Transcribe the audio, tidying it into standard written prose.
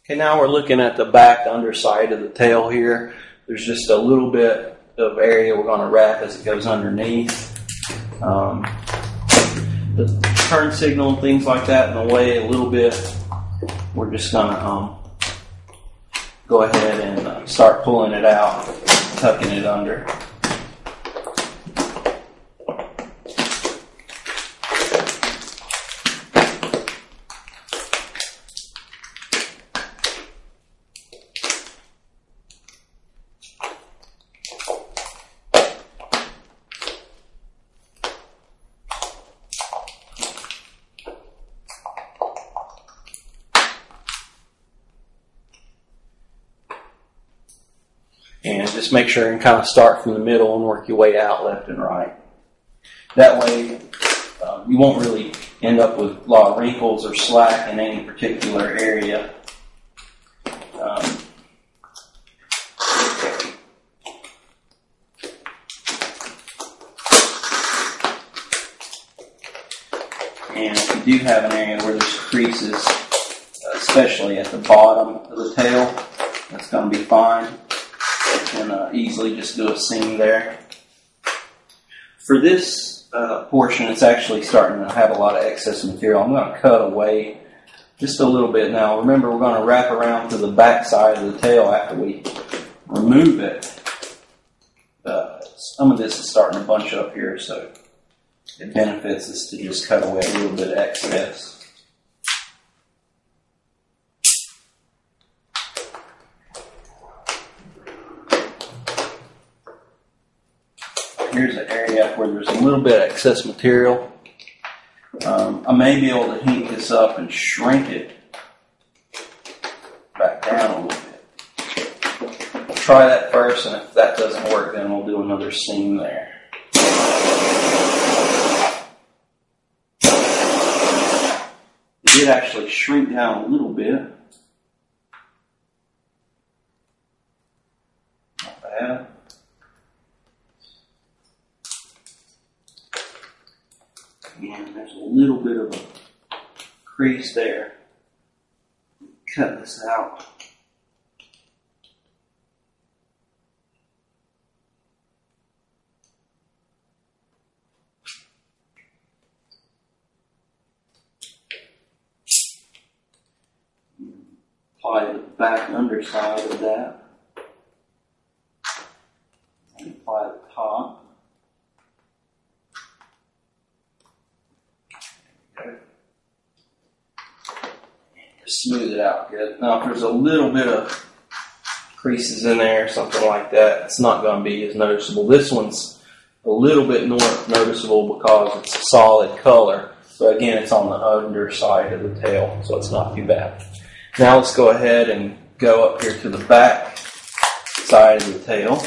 Okay, now we're looking at the back underside of the tail here. There's just a little bit of area we're going to wrap as it goes underneath. The turn signal and things like that in the way a little bit. We're just going to go ahead and start pulling it out, tucking it under. And just make sure and kind of start from the middle and work your way out left and right. That way, you won't really end up with a lot of wrinkles or slack in any particular area. And if you do have an area where there's creases, especially at the bottom of the tail, that's going to be fine. And easily just do a seam there. For this portion, it's actually starting to have a lot of excess material. I'm going to cut away just a little bit now. Remember, we're going to wrap around to the back side of the tail after we remove it. Some of this is starting to bunch up here, so it benefits us to just cut away a little bit of excess. Here's an area where there's a little bit of excess material. I may be able to heat this up and shrink it back down a little bit. We'll try that first, and if that doesn't work, then we'll do another seam there. It did actually shrink down a little bit. Not bad. And there's a little bit of a crease there. Cut this out. Apply the back underside of that. And apply the top. Smooth it out good. Now, if there's a little bit of creases in there, something like that, it's not going to be as noticeable. This one's a little bit more noticeable because it's a solid color. So again, it's on the underside of the tail, so it's not too bad. Now let's go ahead and go up here to the back side of the tail.